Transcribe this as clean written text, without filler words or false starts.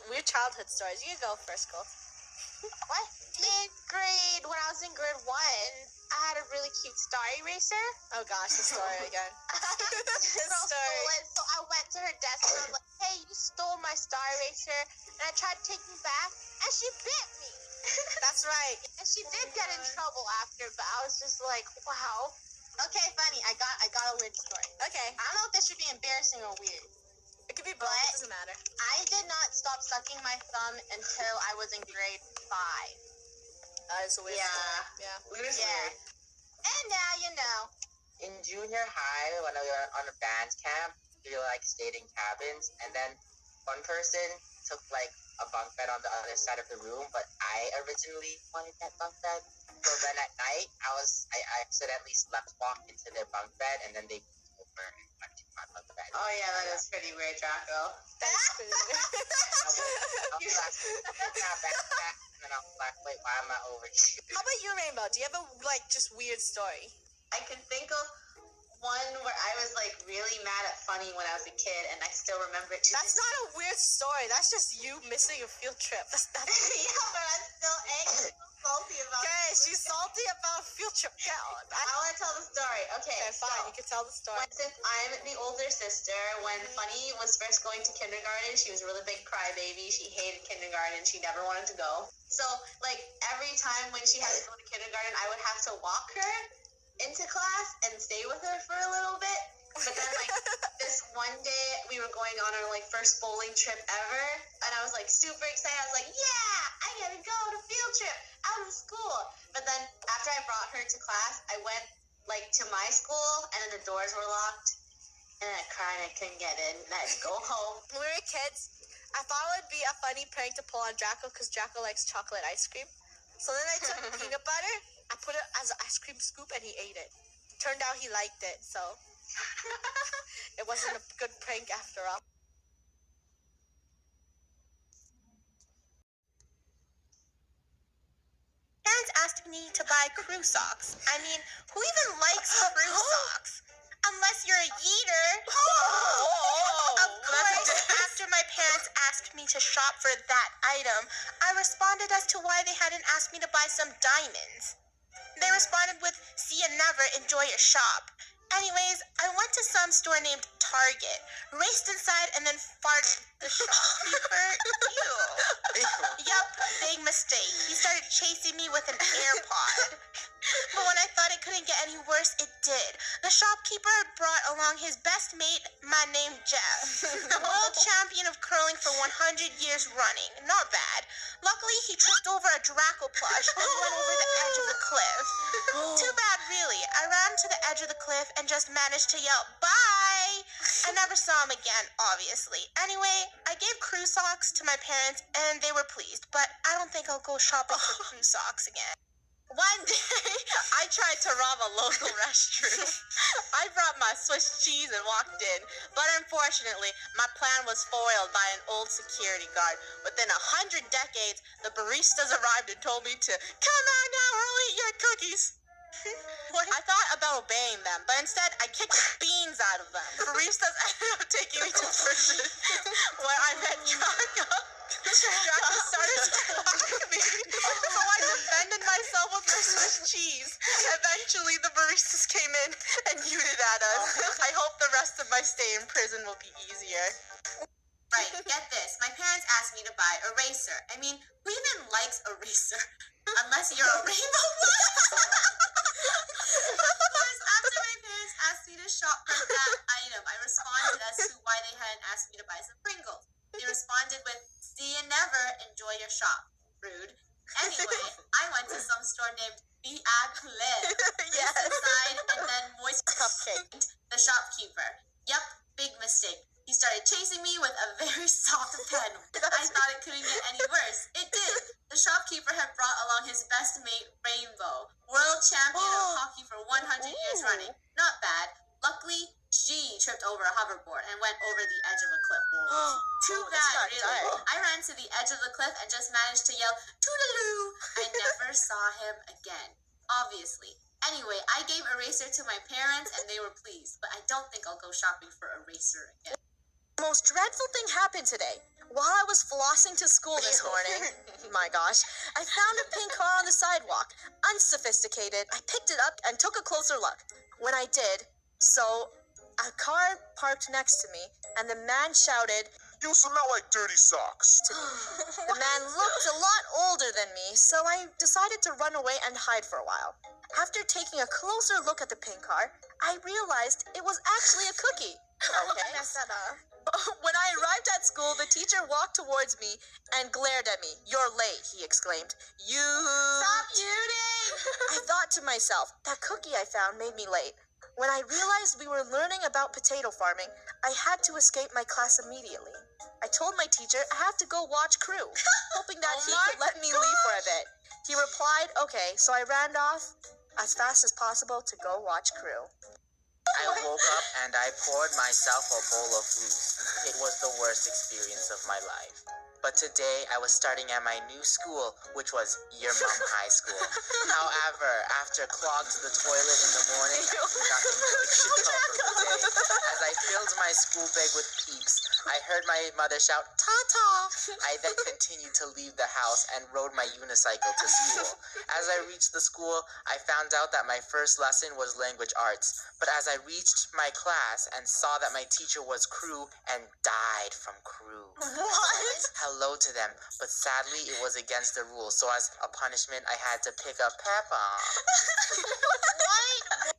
weird childhood stories. You can go first, Colt. What? When I was in grade 1, I had a really cute star eraser. Oh gosh, the story again. Girl stole it, so I went to her desk and I was like, hey, you stole my star eraser. And I tried to take me back, and she bit me. That's right. And she did get in trouble after, but I was just like, wow. Okay, funny. I got a weird story. Okay. I don't know if this should be embarrassing or weird. It could be both. It doesn't matter. I did not stop sucking my thumb until I was in grade 5. It's a weird story. Yeah. Weird story. And now you know. In junior high, when we were on a band camp, we stayed in cabins, and then one person took a bunk bed on the other side of the room, but I originally wanted that bunk bed. So then at night, I accidentally walked into their bunk bed, and then they moved over and went to my bunk bed. Oh yeah, that is pretty weird, Draco. That's pretty weird. And I'm like, wait, why am I over here? How about you, Rainbow? Do you have a just weird story? I can think of one where I was really mad at Funny when I was a kid, and I still remember it. That's not a weird story. That's just you missing a field trip. That's nothing. Yeah, but I'm still angry, salty about it. Okay, she's salty about a field trip. I want to tell the story. Okay, fine. You can tell the story. Since I'm the older sister, when Funny was first going to kindergarten, she was a really big crybaby. She hated kindergarten. She never wanted to go. So, every time when she had to go to kindergarten, I would have to walk her into class and stay with her for a little bit. But then, this one day, we were going on our, first bowling trip ever, and I was, super excited. I was like, yeah, I get to go on a field trip out of school. But then, after I brought her to class, I went, to my school, and then the doors were locked, and I cried and I couldn't get in, and I had to go home. When we were kids, I thought it would be a funny prank to pull on Draco, because Draco likes chocolate ice cream. So then I took peanut butter, I put it as an ice cream scoop, and he ate it. Turned out he liked it, so it wasn't a good prank after all. Parents asked me to buy crew socks. I mean, who even likes crew socks? Unless you're a yeeter. Of course, after my parents asked me to shop for that item, I responded as to why they hadn't asked me to buy some diamonds. They responded with, see you never, enjoy your shop. Anyways, I went to some store named Target, raced inside, and then farted the shopkeeper. Ew. Yup, big mistake. He started chasing me with an AirPod. But when I thought it couldn't get any worse, it did. The shopkeeper brought along his best mate, man named Jeff, world champion of curling for 100 years running. Not bad. Luckily, he tripped over a Draco plush and went over the edge of the cliff. Too bad, really. I ran to the edge of the cliff and just managed to yell, bye! I never saw him again, obviously. Anyway, I gave crew socks to my parents, and they were pleased, but I don't think I'll go shopping for crew socks again. One day, I tried to rob a local restroom. I brought my Swiss cheese and walked in, but unfortunately, my plan was foiled by an old security guard. Within 100 decades, the baristas arrived and told me to, come on now, I'll eat your cookies. I thought about obeying them, but instead, I kicked beans out of them. Baristas ended up taking me to prison, where I met Draco. Draco started squawking me, so I defended myself with my Swiss cheese. Eventually, the baristas came in and hooted at us. I hope the rest of my stay in prison will be easier. Right, get this. My parents asked me to buy a eraser. I mean, who even likes a eraser? Unless you're a rainbow one. Of course, after my parents asked me to shop for that item, I responded as to why they hadn't asked me to buy some Pringles. They responded with, see you never, enjoy your shop. Rude. Anyway, I went to some store named 𝚑𝚑𝚑𝚑. Yes. Inside and then moist cupcake. The shopkeeper. Yup, big mistake. He started chasing me with a very soft pen. I thought it couldn't get any worse. It did. The shopkeeper had brought along his best mate, Rainbow, world champion of hockey for 100 years running. Not bad. Luckily, she tripped over a hoverboard and went over the edge of a cliff. Too bad, really. I ran to the edge of the cliff and just managed to yell, toodaloo. I never saw him again. Obviously. Anyway, I gave eraser to my parents and they were pleased, but I don't think I'll go shopping for eraser again. The most dreadful thing happened today. While I was flossing to school this morning, my gosh, I found a pink car on the sidewalk. Unsophisticated. I picked it up and took a closer look. When I did, a car parked next to me, and the man shouted, "You smell like dirty socks." to me. The man looked a lot older than me, so I decided to run away and hide for a while. After taking a closer look at the pink car, I realized it was actually a cookie. Okay. When I arrived at school, the teacher walked towards me and glared at me. "You're late," he exclaimed. Stop muting! I thought to myself, that cookie I found made me late. When I realized we were learning about potato farming, I had to escape my class immediately. I told my teacher I had to go watch Crew, hoping that he could let me leave for a bit. He replied, okay, so I ran off as fast as possible to go watch Crew. I woke up and I poured myself a bowl of fruit. It was the worst experience of my life. But today I was starting at my new school, which was Your Mom High School. However, after clogged the toilet in the morning, I knew nothing good should come from the day. As I filled my school bag with peeps, I heard my mother shout, "Ta-ta!" I then continued to leave the house and rode my unicycle to school. As I reached the school, I found out that my first lesson was language arts. But as I reached my class and saw that my teacher was Crew and died from Crew. What? Hello to them, but sadly it was against the rules, so as a punishment I had to pick up Peppa. What?